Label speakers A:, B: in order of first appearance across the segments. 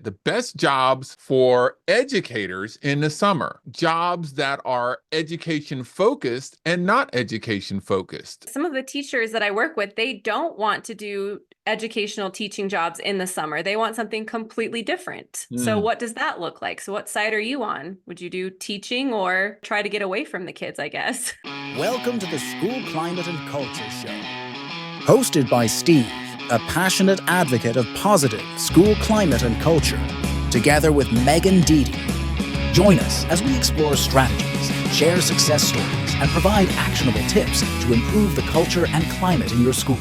A: The best jobs for educators in the summer, jobs that are education focused and not education focused.
B: Some of the teachers that I work with, they don't want to do educational teaching jobs in the summer. They want something completely different. So what does that look like? So what side are you on? Would you do teaching or try to get away from the kids, I guess?
C: Welcome to the School Climate and Culture Show. Hosted by Steve, a passionate advocate of positive school climate and culture, together with Meg and Didi. Join us as we explore strategies, share success stories, and provide actionable tips to improve the culture and climate in your school.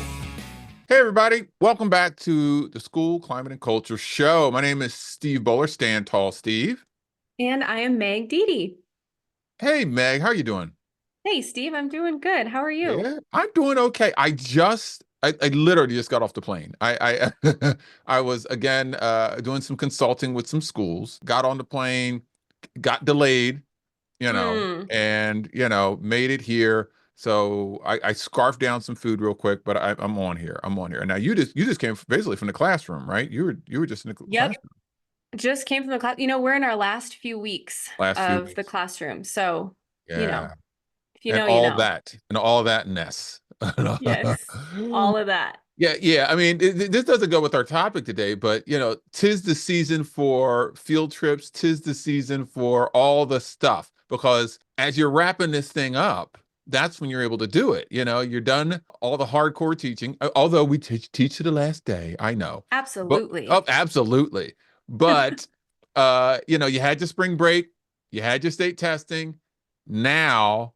A: Hey, everybody. Welcome back to the School Climate and Culture Show. My name is Steve Bowler, Stand Tall Steve.
B: And I am Meg Didi.
A: Hey, Meg, how are you doing?
B: Hey, Steve, I'm doing good. How are you?
A: Yeah, I'm doing okay. I literally just got off the plane. I was again doing some consulting with some schools, got on the plane, got delayed, and made it here. So I scarfed down some food real quick, but I'm on here. I'm on here. Now you just came basically from the classroom, right? You were just in the classroom.
B: Just came from the class. We're in our last few weeks of the classroom. So,
A: yeah.
B: If you
A: and
B: know,
A: all
B: you know.
A: that and all that ness.
B: Yes, all of that.
A: Yeah. I mean, this doesn't go with our topic today, but tis the season for field trips, tis the season for all the stuff, because as you're wrapping this thing up, that's when you're able to do it. You're done all the hardcore teaching, although we teach to the last day. I know.
B: Absolutely.
A: Absolutely. But, you had your spring break, you had your state testing. Now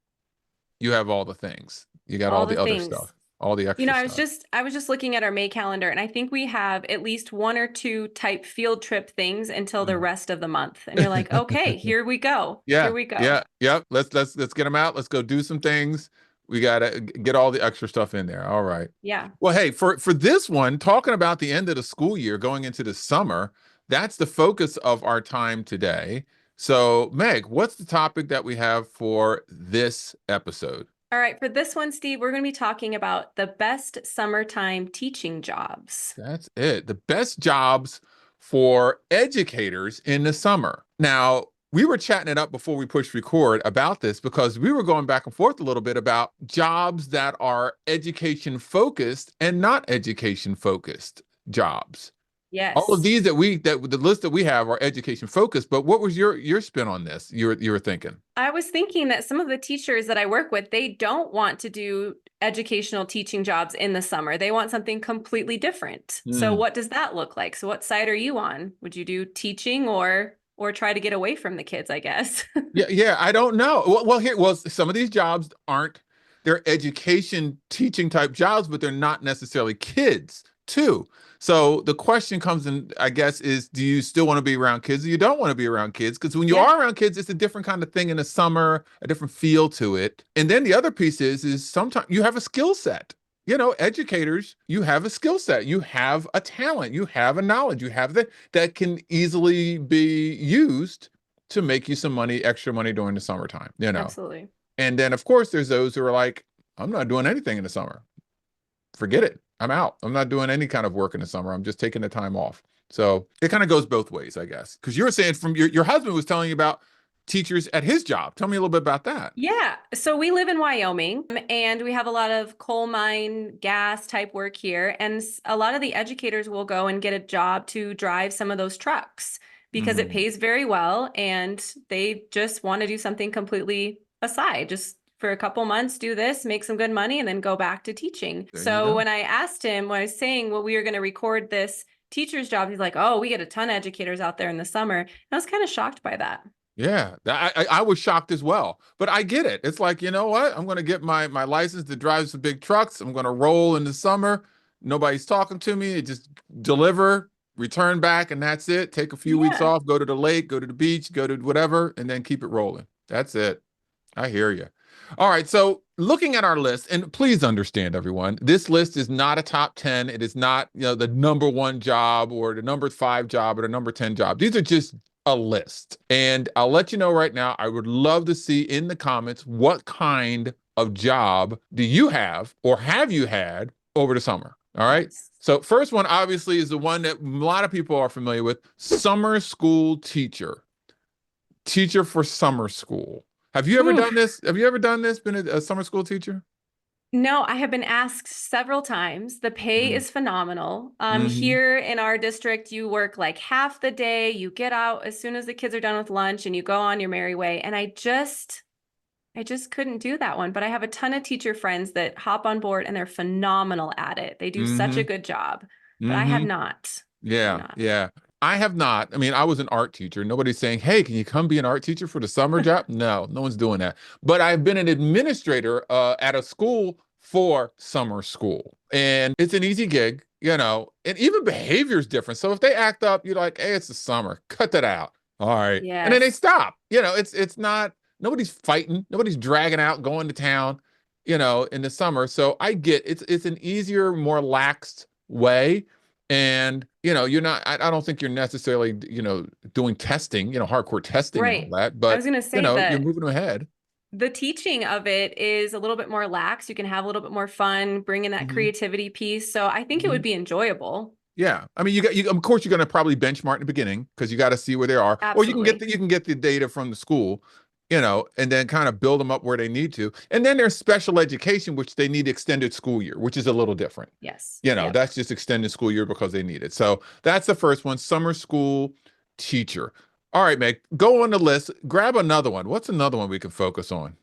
A: you have all the things. You got all the other stuff, all the extra stuff.
B: I was just looking at our May calendar, and I think we have at least one or two type field trip things until the rest of the month. And you're like, okay, here we go.
A: Yeah.
B: Here we go.
A: Yeah. Let's get them out. Let's go do some things. We got to get all the extra stuff in there. All right.
B: Yeah.
A: Well, hey, for this one, talking about the end of the school year, going into the summer, that's the focus of our time today. So, Meg, what's the topic that we have for this episode?
B: All right, for this one, Steve, we're going to be talking about the best summertime teaching jobs.
A: That's it. The best jobs for educators in the summer. Now, we were chatting it up before we pushed record about this because we were going back and forth a little bit about jobs that are education focused and not education focused jobs.
B: Yes.
A: All of these the list that we have are education focused, but what was your spin on this? You were thinking?
B: I was thinking that some of the teachers that I work with, they don't want to do educational teaching jobs in the summer. They want something completely different. So what does that look like? So what side are you on? Would you do teaching or try to get away from the kids, I guess?
A: Yeah, I don't know. Well, some of these jobs they're education teaching type jobs, but they're not necessarily kids too. So the question comes in, I guess, is do you still want to be around kids or you don't want to be around kids? Because when you are around kids, it's a different kind of thing in the summer, a different feel to it. And then the other piece is sometimes you have a skill set. Educators, you have a skill set, you have a talent, you have a knowledge, you have that can easily be used to make you some money, extra money during the summertime,
B: Absolutely.
A: And then, of course, there's those who are like, I'm not doing anything in the summer. Forget it. I'm out. I'm not doing any kind of work in the summer. I'm just taking the time off. So it kind of goes both ways, I guess. Because you were saying from your husband was telling you about teachers at his job. Tell me a little bit about that.
B: Yeah. So we live in Wyoming and we have a lot of coal mine gas type work here. And a lot of the educators will go and get a job to drive some of those trucks because it pays very well. And they just want to do something completely aside, just for a couple months, do this, make some good money, and then go back to teaching. So when I asked him, when I was saying, well, we were going to record this teacher's job, he's like, oh, we get a ton of educators out there in the summer. And I was kind of shocked by that.
A: Yeah, I was shocked as well, but I get it. It's like, you know what? I'm going to get my license to drive some big trucks. I'm going to roll in the summer. Nobody's talking to me. Just deliver, return back, and that's it. Take a few weeks off, go to the lake, go to the beach, go to whatever, and then keep it rolling. That's it. I hear you. All right. So looking at our list, and please understand, everyone, this list is not a top 10. It is not, the number 1 job or the number 5 job or the number 10 job. These are just a list. And I'll let you know right now, I would love to see in the comments, what kind of job do you have or have you had over the summer? All right. So first one obviously is the one that a lot of people are familiar with, summer school teacher. Teacher for summer school. Have you ever
B: Ooh.
A: done this? Have you ever done this, been a summer school teacher?
B: No, I have been asked several times. The pay
A: Mm.
B: is phenomenal.
A: Hmm.
B: Here in our district, you work like half the day, you get out as soon as the kids are done with lunch and you go on your merry way. And I just couldn't do that one. But I have a ton of teacher friends that hop on board and they're phenomenal at it. They do such a
A: Hmm.
B: good job. But I have
A: Hmm.
B: not. I have
A: Yeah,
B: not.
A: yeah. I have not. I mean, I was an art teacher. Nobody's saying, hey, can you come be an art teacher for the summer job? No, no one's doing that. But I've been an administrator at a school for summer school. And it's an easy gig, and even behavior is different. So if they act up, you're like, hey, it's the summer. Cut that out. All right. And then they
B: Yes.
A: stop. It's not, nobody's fighting, nobody's dragging out, going to town, in the summer. So I get it's an easier, more laxed way. And you're not, I don't think you're necessarily, doing testing, hardcore testing and all
B: Right.
A: that,
B: I
A: but
B: was going to say
A: you're
B: that
A: moving ahead.
B: the teaching of it is a little bit more lax. You can have a little bit more fun, bring in that
A: Hmm.
B: creativity piece. So I think it would
A: Hmm.
B: be enjoyable.
A: Yeah. I mean, of course you're going to probably benchmark in the beginning because you got to see where they are, or
B: Absolutely.
A: you can get the data from the school, and then kind of build them up where they need to. And then there's special education, which they need extended school year, which is a little different.
B: Yes. Yep.
A: That's just extended school year because they need it. So that's the first one, summer school teacher. All right, Meg, go on the list, grab another one. What's another one we can focus on?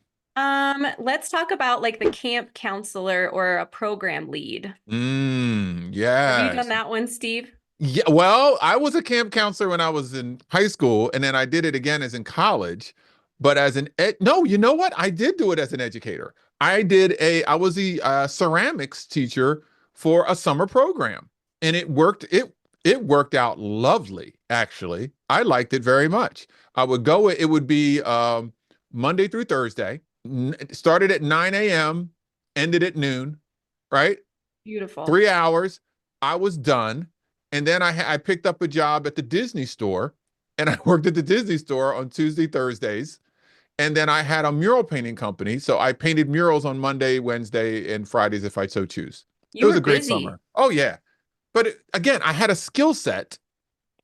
B: Let's talk about like the camp counselor or a program lead. Have you done
A: Yes.
B: that one, Steve?
A: Yeah, well, I was a camp counselor when I was in high school, and then I did it again as in college. But as an ed, no, you know what? I did do it as an educator. I was the ceramics teacher for a summer program, and it worked out lovely, actually. I liked it very much. I would go, it would be Monday through Thursday, started at 9 a.m., ended at noon, right?
B: Beautiful.
A: 3 hours. I was done. And then I picked up a job at the Disney store, and I worked at the Disney store on Tuesday, Thursdays. And then I had a mural painting company. So I painted murals on Monday, Wednesday, and Fridays if I so choose. It
B: You
A: was
B: were
A: a great
B: busy.
A: summer. Oh, yeah. But again, I had a skill set.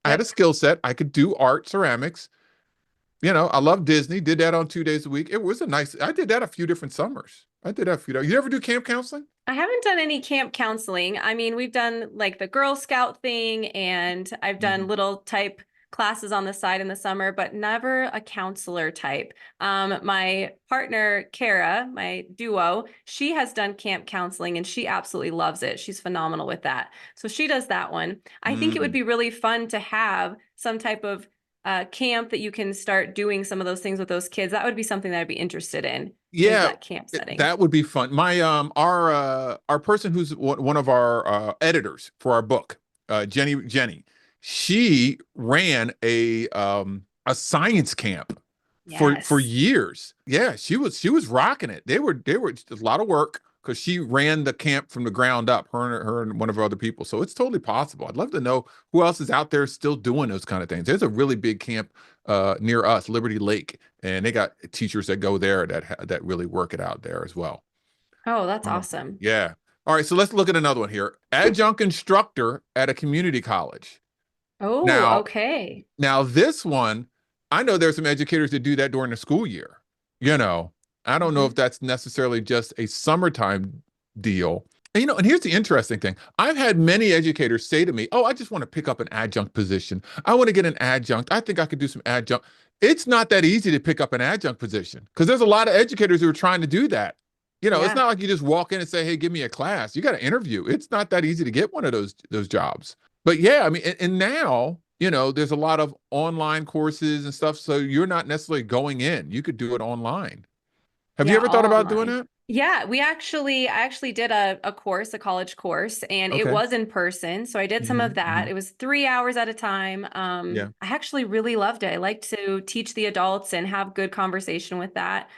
A: I had a
B: Yep.
A: skill set. I could do art, ceramics. I love Disney. Did that on 2 days a week. It was I did that a few different summers. I did that a few. You ever do camp counseling?
B: I haven't done any camp counseling. I mean, we've done like the Girl Scout thing, and I've done
A: Mhm.
B: little type classes on the side in the summer, but never a counselor type. My partner, Kara, my duo, she has done camp counseling and she absolutely loves it. She's phenomenal with that. So she does that one. I think it would
A: Mm.
B: be really fun to have some type of camp that you can start doing some of those things with those kids. That would be something that I'd be interested in, is
A: Yeah,
B: that camp setting.
A: that would be fun. My our person who's one of our editors for our book, Jenny, she ran a science camp for
B: Yes.
A: years. Yeah, she was rocking it. They were just a lot of work because she ran the camp from the ground up, her and one of her other people. So it's totally possible. I'd love to know who else is out there still doing those kind of things. There's a really big camp near us, Liberty Lake, and they got teachers that go there that really work it out there as well.
B: Oh, that's
A: Oh,
B: awesome.
A: yeah. All right, so let's look at another one here. Adjunct instructor at a community college.
B: Oh,
A: Now,
B: okay.
A: now this one, I know there's some educators that do that during the school year. You know, I don't know if
B: Mhm.
A: that's necessarily just a summertime deal. And here's the interesting thing. I've had many educators say to me, "Oh, I just want to pick up an adjunct position. I want to get an adjunct. I think I could do some adjunct." It's not that easy to pick up an adjunct position because there's a lot of educators who are trying to do that. It's
B: Yeah.
A: not like you just walk in and say, "Hey, give me a class." You got to interview. It's not that easy to get one of those jobs. But yeah, I mean, and now, there's a lot of online courses and stuff, so you're not necessarily going in. You could do it online. Have you
B: Yeah,
A: ever thought
B: all
A: about doing
B: online.
A: that?
B: Yeah, I actually did a course, a college course, and it
A: Okay.
B: was in person. So I did some of
A: Hmm.
B: that.
A: Hmm.
B: It was 3 hours at a time.
A: Yeah.
B: I actually really loved it. I like to teach the adults and have good conversation with that,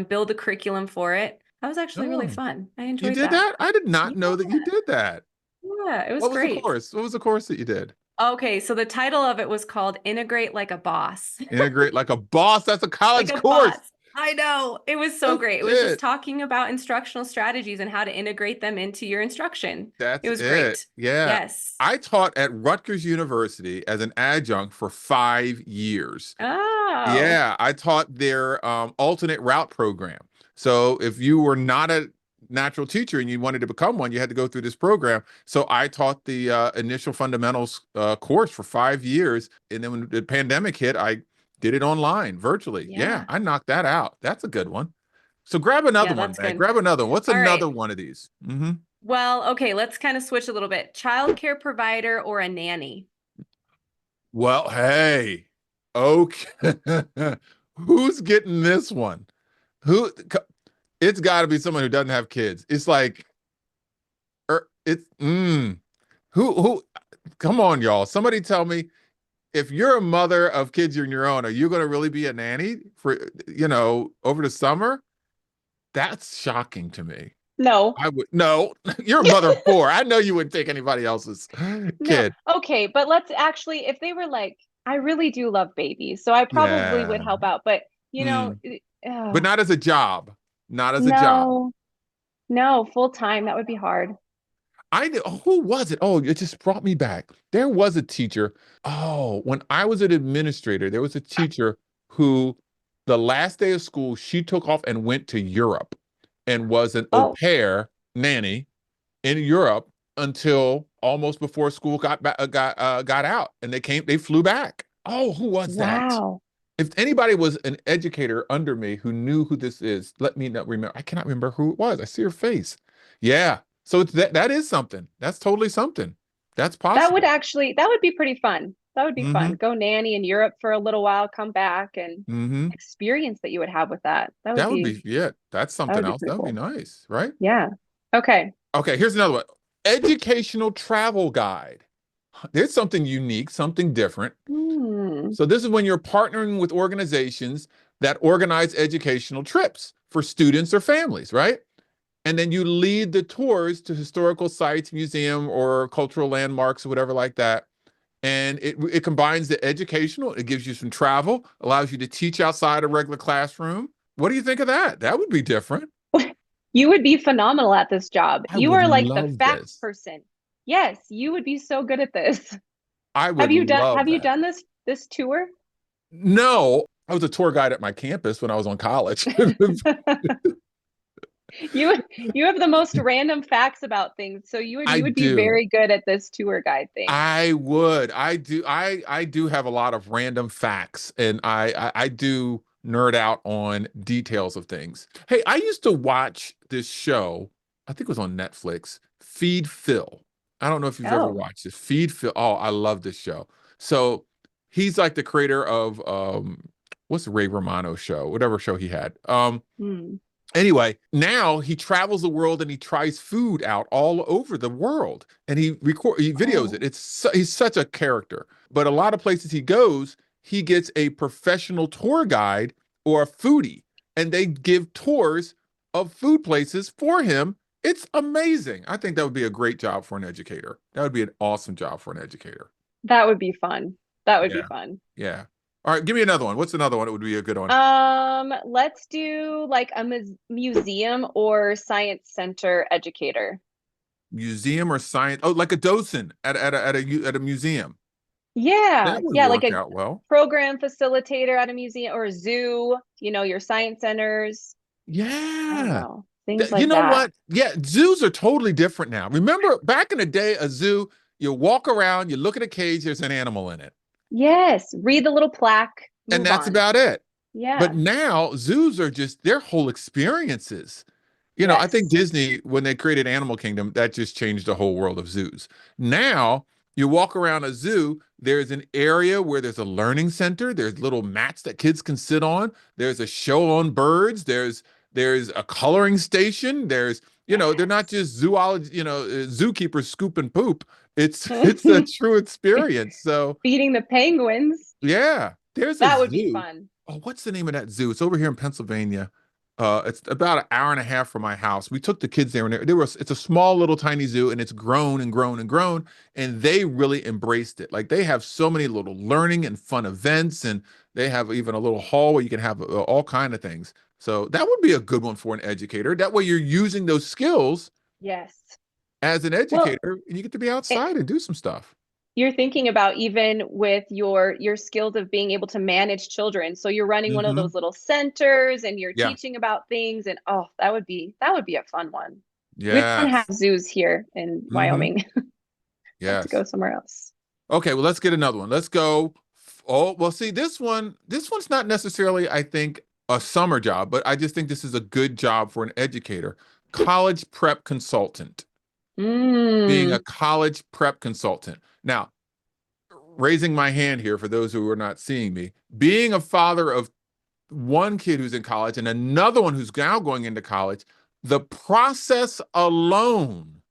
B: build the curriculum for it. That was actually really
A: Oh,
B: fun. I
A: you
B: enjoyed
A: did
B: that.
A: that? I did not
B: Yeah,
A: know that you did that.
B: yeah, it was
A: What was the
B: great.
A: course? What was the course that you did?
B: Okay, so the title of it was called Integrate Like a Boss.
A: Integrate like a boss. That's a
B: Like
A: college
B: a boss.
A: course.
B: I know. It was so
A: That's
B: great. It was just
A: it.
B: talking about instructional strategies and how to integrate them into your instruction. It
A: That's
B: was
A: it.
B: great.
A: Yeah.
B: Yes.
A: I taught at Rutgers University as an adjunct for 5 years.
B: Oh,
A: Yeah, I taught their alternate route program. So if you were not a natural teacher and you wanted to become one, you had to go through this program. So I taught the initial fundamentals course for 5 years. And then when the pandemic hit, I did it online, virtually. Yeah,
B: yeah.
A: I knocked that out. That's a good one. So grab another
B: Yeah,
A: one,
B: that's
A: man.
B: good.
A: Grab another one. What's
B: All right.
A: another one of these?
B: Well, okay, let's kind of switch a little bit. Childcare provider or a nanny?
A: Well, hey, okay. Who's getting this one? Who? It's got to be someone who doesn't have kids. It's like, it's who? Come on, y'all. Somebody tell me, if you're a mother of kids on your own, are you going to really be a nanny for, over the summer? That's shocking to me.
D: No.
A: I would no. You're a mother of four. I know you wouldn't take anybody else's
D: No.
A: kid.
D: Okay, but let's actually, if they were like, I really do love babies, so I probably would
A: Yeah.
D: help out, but you know,
A: Mm.
D: uh,
A: But not as a job. Not as a job.
D: no, no, full time, that would be hard.
A: Who was it? Oh, it just brought me back. There was a teacher. Oh, when I was an administrator, there was a teacher who, the last day of school, she took off and went to Europe and was an au
D: Oh,
A: pair nanny in Europe until almost before school got out, and they flew back. Oh, who was that?
D: wow.
A: If anybody was an educator under me who knew who this is, let me not remember. I cannot remember who it was. I see her face. Yeah. So it's that is something. That's totally something. That's possible.
D: That would be pretty fun. That would be
A: Mm-hmm.
D: fun. Go nanny in Europe for a little while, come back and
A: Mm-hmm.
D: experience that you would have with that.
A: That would be, yeah, that's
D: That
A: something
D: would be
A: else.
D: pretty
A: That would be
D: cool.
A: nice, right?
D: Yeah. Okay.
A: Okay, here's another one. Educational travel guide. There's something unique, something different.
D: Hmm.
A: So this is when you're partnering with organizations that organize educational trips for students or families, right? And then you lead the tours to historical sites, museum, or cultural landmarks or whatever like that. And it combines the educational, it gives you some travel, allows you to teach outside a regular classroom. What do you think of that? That would be different.
D: You would be phenomenal at this job.
A: I
D: You
A: would
D: are like the
A: love
D: facts
A: this.
D: person. Yes, you would be so good at this.
A: I would love
D: Have you
A: that.
D: done this tour?
A: No, I was a tour guide at my campus when I was on college.
D: You have the most random facts about things, so
A: I
D: you would be
A: do.
D: very good at this tour guide thing.
A: I would. I do. I do have a lot of random facts, and I do nerd out on details of things. Hey, I used to watch this show. I think it was on Netflix. Feed Phil. I don't know if you've ever
D: Oh.
A: watched it. Feed Phil. Oh, I love this show. So he's like the creator of what's the Ray Romano show? Whatever show he had.
D: Hmm.
A: Anyway, now he travels the world and he tries food out all over the world, and he videos it.
D: Oh.
A: He's such a character. But a lot of places he goes, he gets a professional tour guide or a foodie, and they give tours of food places for him. It's amazing. I think that would be a great job for an educator. That would be an awesome job for an educator.
D: That would be fun. That would be
A: Yeah.
D: fun.
A: Yeah. All right, give me another one. What's another one? It would be a good one.
D: Let's do like a museum or science center educator.
A: Museum or science? Oh, like a docent at a museum.
D: Yeah,
A: That would
D: yeah, like
A: work
D: a
A: out well.
D: program facilitator at a museum or a zoo, your science centers. I don't
A: Yeah.
D: know, things
A: You
D: like
A: know
D: that.
A: what? Yeah, zoos are totally different now. Remember back in the day, a zoo, you walk around, you look at a cage, there's an animal in it.
D: Yes, read the little plaque,
A: And
D: move
A: that's
D: on.
A: about it. But
D: Yeah.
A: now zoos are just their whole experiences. I think
D: Yes.
A: Disney, when they created Animal Kingdom, that just changed the whole world of zoos. Now, you walk around a zoo, there's an area where there's a learning center, there's little mats that kids can sit on, there's a show on birds, there's a coloring station, they're not just zoology, zookeepers scoop and poop. It's a true experience. So,
D: Feeding the penguins.
A: yeah, there's a
D: That would be
A: zoo.
D: fun.
A: Oh, what's the name of that zoo? It's over here in Pennsylvania. It's about an hour and a half from my house. We took the kids there, and it's a small little tiny zoo, and it's grown and grown and grown, and they really embraced it. Like they have so many little learning and fun events, and they have even a little hall where you can have all kind of things. So that would be a good one for an educator. That way you're using those skills
D: Yes.
A: as an
D: Well,
A: educator, and you get to be outside and do some stuff.
D: you're thinking about even with your skills of being able to manage children. So you're running one of
A: Hmm.
D: those little centers and you're
A: Yeah.
D: teaching about things, and oh, that would be a fun one. We don't have
A: Yes.
D: zoos here in
A: Hmm.
D: Wyoming. Have to go
A: Yes.
D: somewhere else.
A: Okay, well, let's get another one. Let's go. Oh, well, see, this one's not necessarily, I think, a summer job, but I just think this is a good job for an educator. College prep consultant, being a
D: Mm,
A: college prep consultant. Now, raising my hand here for those who are not seeing me, being a father of one kid who's in college and another one who's now going into college, the process alone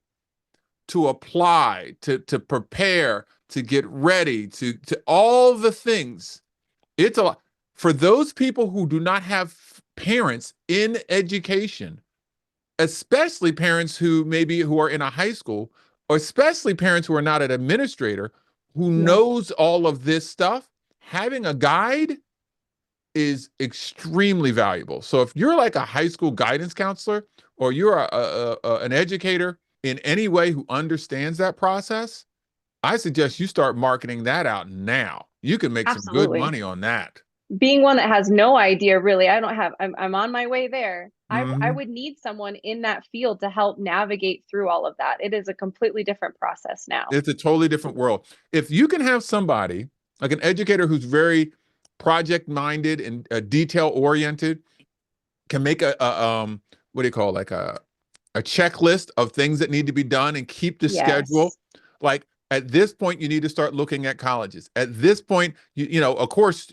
A: to apply, to prepare, to get ready, to all the things. It's a lot. For those people who do not have parents in education, especially parents who are in a high school, or especially parents who are not an administrator who
D: yeah,
A: knows all of this stuff, having a guide is extremely valuable. So if you're like a high school guidance counselor or you're an educator in any way who understands that process, I suggest you start marketing that out now. You can make some good
D: absolutely.
A: money on that.
D: Being one that has no idea really, I'm on my way there. I
A: Hmm.
D: would need someone in that field to help navigate through all of that. It is a completely different process now.
A: It's a totally different world. If you can have somebody like an educator who's very project minded and detail oriented, can make a what do you call it? Like a checklist of things that need to be done and keep the schedule.
D: Yes.
A: Like at this point, you need to start looking at colleges. At this point, of course,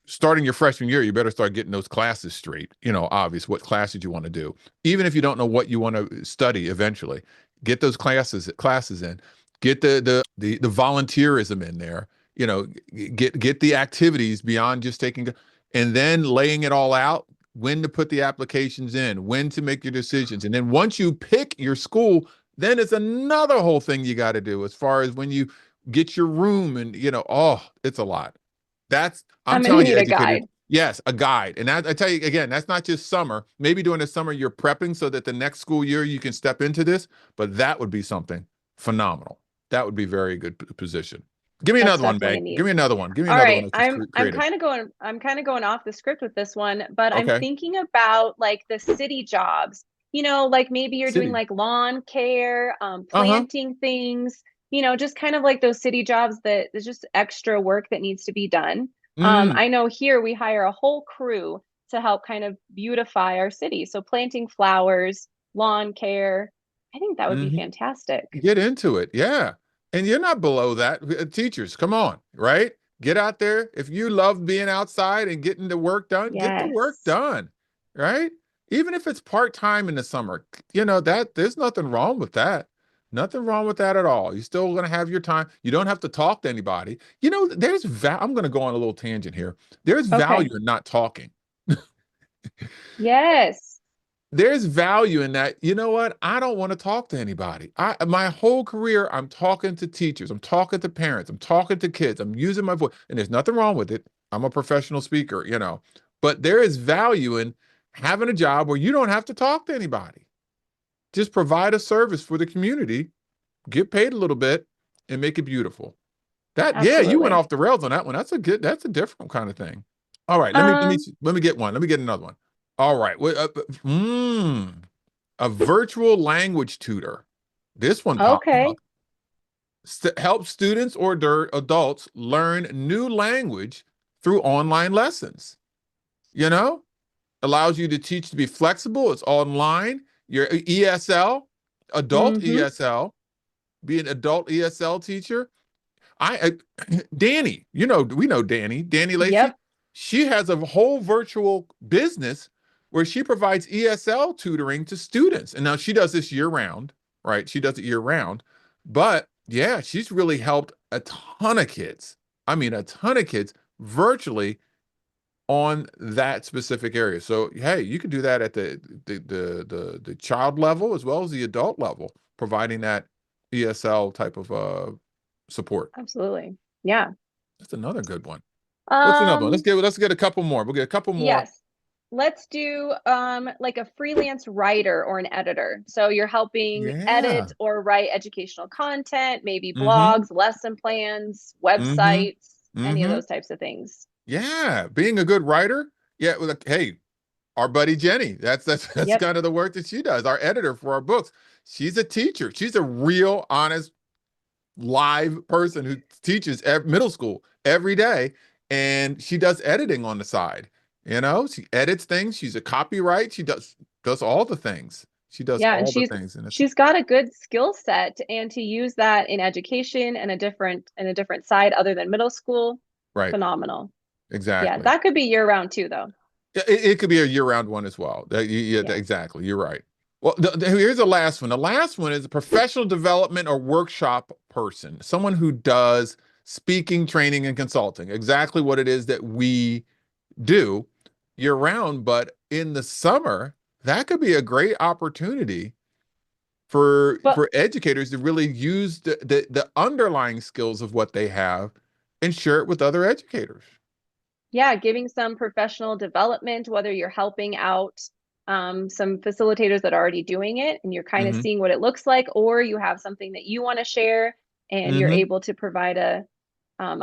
A: starting your freshman year, you better start getting those classes straight. Obvious what classes you want to do. Even if you don't know what you want to study eventually, get those classes in. Get the volunteerism in there. Get the activities beyond just taking, and then laying it all out, when to put the applications in, when to make your decisions. And then once you pick your school, then it's another whole thing you got to do as far as when you get your room and, oh, it's a lot. I'm
D: I'm gonna
A: telling you,
D: need a
A: educators,
D: guide.
A: yes, a guide. And I tell you again, that's not just summer. Maybe during the summer you're prepping so that the next school year you can step into this, but that would be something phenomenal. That would be very good position. Give me
D: That's
A: another one,
D: definitely a
A: Meg. Give
D: need.
A: me another one. Give me
D: All
A: another one
D: right,
A: that's just creative.
D: I'm kind of going off the script with this one, but I'm
A: Okay.
D: thinking about like the city jobs. Like maybe you're doing
A: City.
D: like lawn care,
A: Uh-huh.
D: planting things, just kind of like those city jobs that there's just extra work that needs to be done.
A: Mm,
D: I know here we hire a whole crew to help kind of beautify our city. So planting flowers, lawn care. I think that would be
A: hmm.
D: fantastic.
A: Get into it. Yeah. And you're not below that. Teachers, come on, right? Get out there. If you love being outside and getting the work done, get the work
D: Yes.
A: done, right? Even if it's part-time in the summer, that there's nothing wrong with that. Nothing wrong with that at all. You're still going to have your time. You don't have to talk to anybody. I'm going to go on a little tangent here. There's
D: Okay.
A: value in not talking.
D: Yes.
A: There's value in that. You know what? I don't want to talk to anybody. My whole career, I'm talking to teachers, I'm talking to parents, I'm talking to kids, I'm using my voice, and there's nothing wrong with it. I'm a professional speaker, but there is value in having a job where you don't have to talk to anybody. Just provide a service for the community, get paid a little bit, and make it beautiful. Yeah, you went
D: Absolutely.
A: off the rails on that one. That's a different kind of thing. All right,
D: Um,
A: let me get one. Let me get another one. All right. A virtual language tutor. This one popped
D: okay.
A: up. Helps students or adults learn new language through online lessons. You know, allows you to teach to be flexible. It's online. Your ESL, adult
D: Mm-hmm.
A: ESL, be an adult ESL teacher. Danny, we know Danny Lacey.
D: Yep.
A: She has a whole virtual business where she provides ESL tutoring to students. And now she does this year round, right? She does it year round. But yeah, she's really helped a ton of kids. I mean, a ton of kids virtually on that specific area. So hey, you could do that at the child level as well as the adult level, providing that ESL type of support.
D: Absolutely. Yeah.
A: That's another good one. What's another one?
D: Um,
A: Let's get a couple more. We'll get a couple more.
D: yes. Let's do like a freelance writer or an editor. So you're helping
A: Yeah.
D: edit or write educational content, maybe
A: Mm-hmm.
D: blogs, lesson plans,
A: Mm-hmm.
D: websites, any of
A: Mm-hmm.
D: those types of things.
A: Yeah. Being a good writer. Yeah. Well, like, hey, our buddy Jenny, that's
D: Yep.
A: kind of the work that she does, our editor for our books. She's a teacher. She's a real, honest, live person who teaches middle school every day, and she does editing on the side. You know, she edits things. She's a copyright. She does all the things. She does
D: Yeah, and
A: all the things, and it's
D: she's got a good skill set, and to use that in education and a different side other than middle school,
A: right.
D: phenomenal. Yeah,
A: Exactly.
D: that could be year round too, though.
A: It could be a year-round one as well. Yeah,
D: Yeah.
A: exactly. You're right. Well, here's the last one. The last one is a professional development or workshop person, someone who does speaking, training, and consulting, exactly what it is that we do year-round. But in the summer, that could be a great opportunity for
D: But
A: educators to really use the underlying skills of what they have and share it with other educators.
D: yeah, giving some professional development, whether you're helping out some facilitators that are already doing it and you're kind of
A: Hmm.
D: seeing what it looks like, or you have something that you want to share and you're
A: Hmm.
D: able to provide a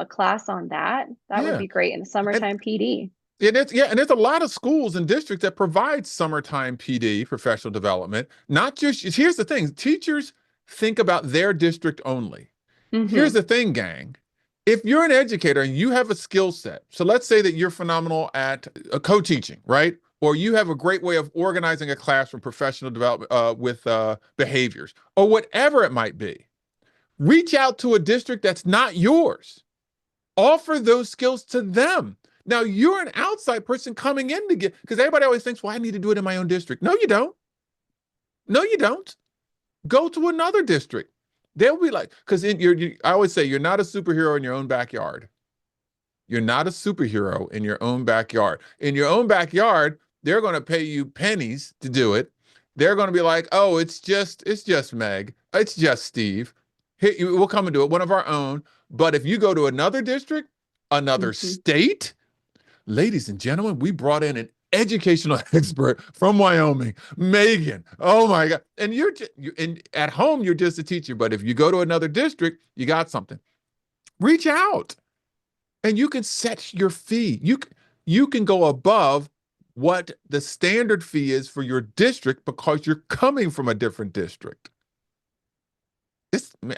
D: class on that. That would
A: Yeah.
D: be great in the
A: And
D: summertime PD.
A: and there's a lot of schools and districts that provide summertime PD, professional development. Not just, here's the thing, teachers think about their district only. Here's
D: Hmm.
A: the thing, gang. If you're an educator and you have a skill set, so let's say that you're phenomenal at co-teaching, right? Or you have a great way of organizing a classroom, professional development with behaviors, or whatever it might be. Reach out to a district that's not yours. Offer those skills to them. Now you're an outside person coming in to get, because everybody always thinks, well, I need to do it in my own district. No, you don't. No, you don't. Go to another district. They'll be like, because I always say you're not a superhero in your own backyard. You're not a superhero in your own backyard. In your own backyard, they're going to pay you pennies to do it. They're going to be like, oh, it's just Meg. It's just Steve. We'll come and do it, one of our own. But if you go to another district, another
D: Hmm.
A: state, ladies and gentlemen, we brought in an educational expert from Wyoming, Megan. Oh my God. And and at home, you're just a teacher. But if you go to another district, you got something. Reach out and you can set your fee. You can go above what the standard fee is for your district because you're coming from a different district.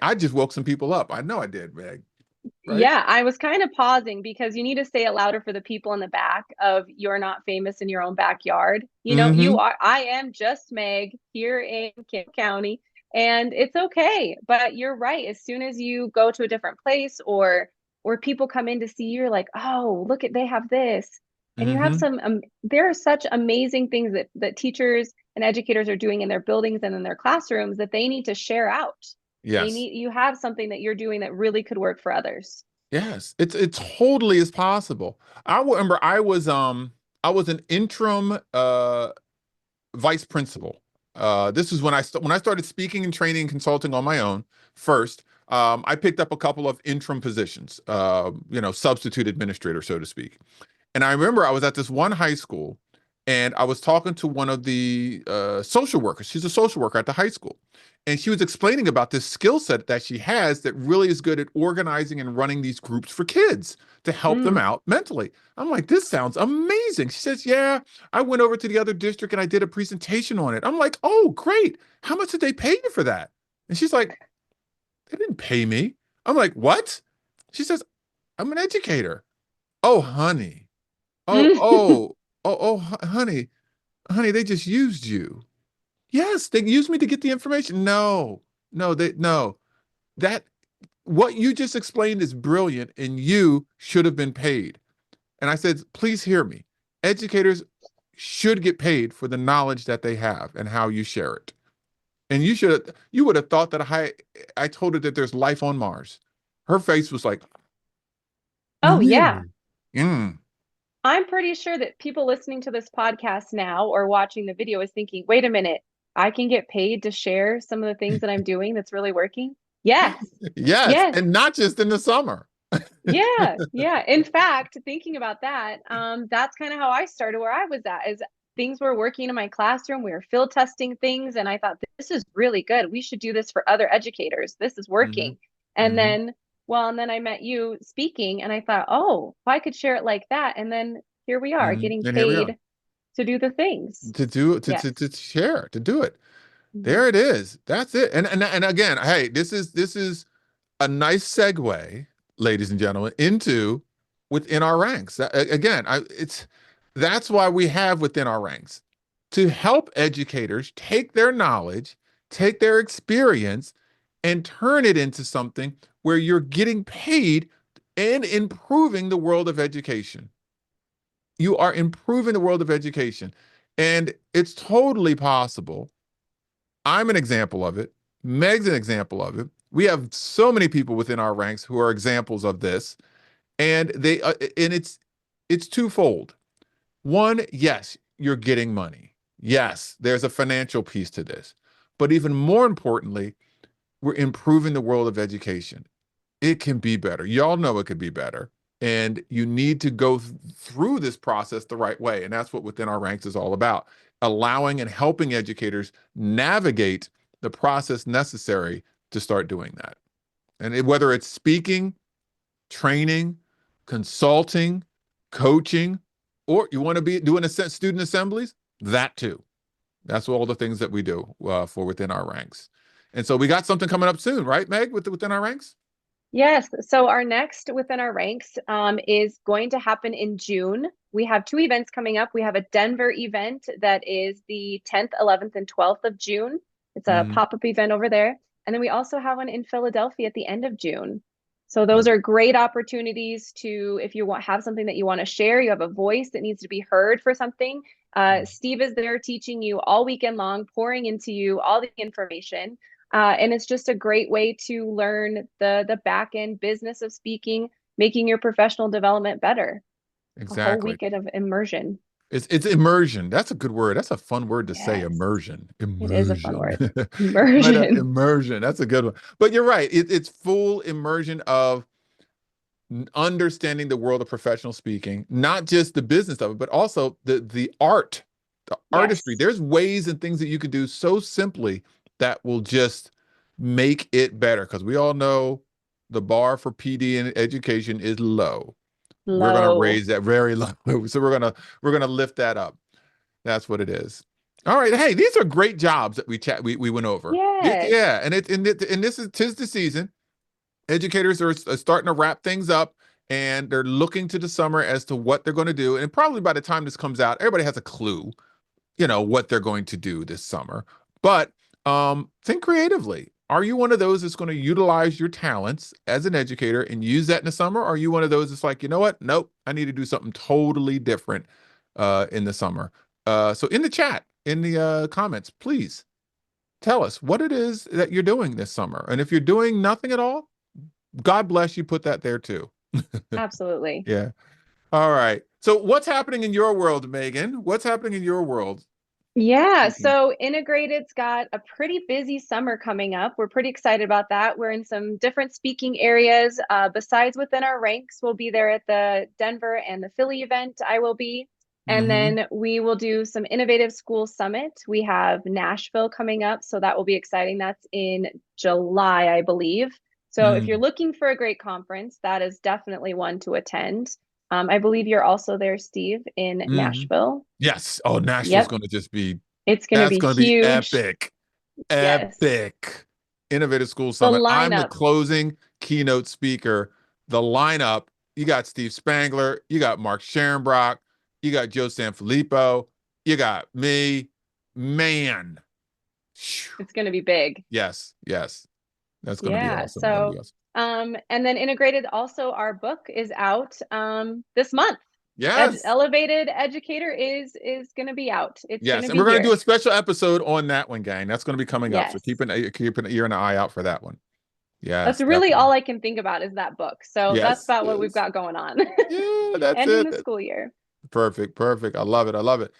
A: I just woke some people up. I know I did, Meg. Right?
D: Yeah, I was kind of pausing because you need to say it louder for the people in the back of you're not famous in your own backyard. You know,
A: Mm-hmm.
D: I am just Meg here in Kent County, and it's okay. But you're right. As soon as you go to a different place or people come in to see you, you're like, oh, look at they have this. And you have
A: Mm-hmm.
D: some there are such amazing things that teachers and educators are doing in their buildings and in their classrooms that they need to share out.
A: Yes.
D: You have something that you're doing that really could work for others.
A: Yes. It totally is possible. I remember I was an interim vice principal. This is when when I started speaking and training and consulting on my own first. I picked up a couple of interim positions, substitute administrator, so to speak. And I remember I was at this one high school and I was talking to one of the social workers. She's a social worker at the high school. And she was explaining about this skill set that she has that really is good at organizing and running these groups for kids to help them
D: Mm.
A: out mentally. I'm like, this sounds amazing. She says, yeah, I went over to the other district and I did a presentation on it. I'm like, oh, great. How much did they pay you for that? And she's like, they didn't pay me. I'm like, what? She says, I'm an educator. Oh, honey. Oh, honey, they just used you. Yes, they used me to get the information. No. That what you just explained is brilliant and you should have been paid. And I said, please hear me. Educators should get paid for the knowledge that they have and how you share it. And you would have thought that I told her that there's life on Mars. Her face was like,
D: Oh yeah.
A: really? Mm.
D: I'm pretty sure that people listening to this podcast now or watching the video is thinking, wait a minute, I can get paid to share some of the things that I'm doing that's really working. Yes.
A: Yes,
D: Yes.
A: and not just in the summer.
D: Yeah. Yeah. In fact, thinking about that, that's kind of how I started where I was at is things were working in my classroom. We were field testing things. And I thought, this is really good. We should do this for other educators. This is
A: Hmm.
D: working. And
A: Hmm.
D: then, well, and then I met you speaking and I thought, oh, if I could share it like that. And then here we are
A: Hmm.
D: getting
A: And here we are
D: paid to do the things.
A: to do
D: Yes.
A: to share, to do it.
D: Mhm.
A: There it is. That's it. And again, hey, this is a nice segue, ladies and gentlemen, into within our ranks. Again, that's why we have within our ranks to help educators take their knowledge, take their experience, and turn it into something where you're getting paid and improving the world of education. You are improving the world of education. And it's totally possible. I'm an example of it. Meg's an example of it. We have so many people within our ranks who are examples of this, and it's twofold. One, yes, you're getting money. Yes, there's a financial piece to this, but even more importantly, we're improving the world of education. It can be better. Y'all know it could be better, and you need to go through this process the right way, and that's what within our ranks is all about: allowing and helping educators navigate the process necessary to start doing that. And whether it's speaking, training, consulting, coaching, or you want to be doing student assemblies, that too. That's all the things that we do for within our ranks. And so we got something coming up soon, right, Meg, within our ranks?
D: Yes. So our next within our ranks is going to happen in June. We have two events coming up. We have a Denver event that is the 10th, 11th, and 12th of June. It's a
A: Mm-hmm.
D: pop-up event over there. And then we also have one in Philadelphia at the end of June. So those are great opportunities to, if you have something that you want to share, you have a voice that needs to be heard for something. Steve is there teaching you all weekend long, pouring into you all the information. And it's just a great way to learn the back end business of speaking, making your professional development better. A whole
A: Exactly.
D: weekend of immersion.
A: It's immersion. That's a good word. That's a fun word to say,
D: Yes,
A: immersion.
D: it is a fun
A: Immersion.
D: word.
A: Right up,
D: Immersion.
A: immersion. That's a good one. But you're right. It's full immersion of understanding the world of professional speaking, not just the business of it, but also the art, the artistry.
D: Yes.
A: There's ways and things that you can do so simply that will just make it better. Because we all know the bar for PD in education is low. We're gonna
D: Low.
A: raise that very low. So we're gonna lift that up. That's what it is. All right. Hey, these are great jobs that we went over.
D: Yes.
A: Yeah, and this is 'tis the season. Educators are starting to wrap things up, and they're looking to the summer as to what they're going to do. And probably by the time this comes out, everybody has a clue, what they're going to do this summer. But think creatively. Are you one of those that's going to utilize your talents as an educator and use that in the summer? Or are you one of those that's like, you know what? Nope, I need to do something totally different in the summer. So in the chat, in the comments, please tell us what it is that you're doing this summer. And if you're doing nothing at all, God bless you, put that there too.
D: Absolutely.
A: Yeah. All right. So what's happening in your world, Megan? What's happening in your world?
D: Yeah, so Integrated's got a pretty busy summer coming up. We're pretty excited about that. We're in some different speaking areas. Besides within our ranks, we'll be there at the Denver and the Philly event. I will be. And
A: Mm-hmm.
D: then we will do some Innovative School Summit. We have Nashville coming up, so that will be exciting. That's in July, I believe. So if you're looking for a great conference, that is definitely one to attend. I believe you're also there, Steve, in
A: Mm-hmm.
D: Nashville.
A: Yes. Oh, Nashville's
D: Yep.
A: going to just be,
D: It's going to
A: that's
D: be
A: going to be
D: huge.
A: epic.
D: Yes.
A: Epic. Innovative School
D: The
A: Summit. I'm the
D: lineup.
A: closing keynote speaker. The lineup, you got Steve Spangler, you got Mark Scherenbrock, you got Joe Sanfilippo, you got me. Man.
D: It's going to be big.
A: Yes. That's going to be
D: Yeah.
A: awesome. That'll be
D: So,
A: awesome.
D: and then Integrated also, our book is out this month.
A: Yes.
D: Elevated Educator is going to be out. It's going
A: Yes.
D: to
A: And
D: be
A: we're going to
D: here.
A: do a special episode on that one, gang. That's going to be coming up. So
D: Yes.
A: keep an ear and an eye out for that one. Yes.
D: That's really
A: Definitely.
D: all I can think about is that book. So that's
A: Yes.
D: about what we've
A: Yes.
D: got going on.
A: Yeah, that's
D: Ending
A: it.
D: the school year.
A: Perfect, perfect. I love it. I love it.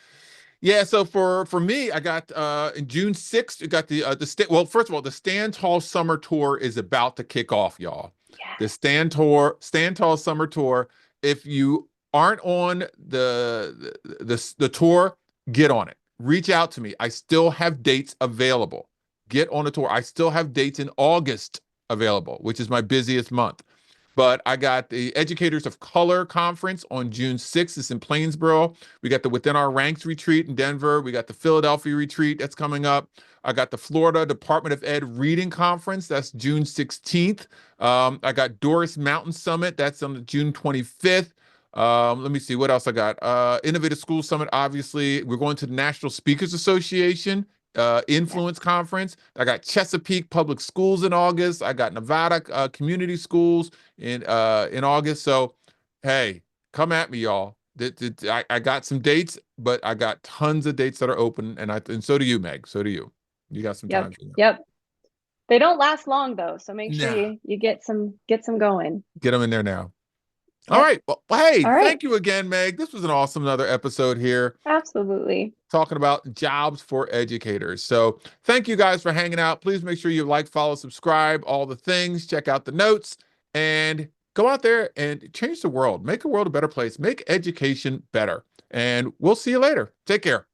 A: Yeah, so for me, I got in June 6th, you got well, first of all, the Stand Tall Summer Tour is about to kick off, y'all. The
D: Yes.
A: Stand Tall Summer Tour. If you aren't on the tour, get on it. Reach out to me. I still have dates available. Get on the tour. I still have dates in August available, which is my busiest month. But I got the Educators of Color Conference on June 6th. It's in Plainsboro. We got the Within Our Ranks retreat in Denver. We got the Philadelphia retreat that's coming up. I got the Florida Department of Ed Reading Conference. That's June 16th. I got Doris Mountain Summit. That's on June 25th. Let me see what else I got. Innovative School Summit, obviously. We're going to the National Speakers Association Influence Conference. I got Chesapeake Public Schools in August. I got Nevada Community Schools in August. So, hey, come at me, y'all. I got some dates, but I got tons of dates that are open, and so do you, Meg. So do you. You got some time.
D: Yep. They don't last long though, so make sure
A: Nah.
D: you get some going.
A: Get them in there now.
D: Yep.
A: All right. Well, hey,
D: All right.
A: thank you again, Meg. This was an awesome another episode here.
D: Absolutely.
A: Talking about jobs for educators. So thank you guys for hanging out. Please make sure you like, follow, subscribe, all the things. Check out the notes and go out there and change the world. Make the world a better place. Make education better. And we'll see you later. Take care.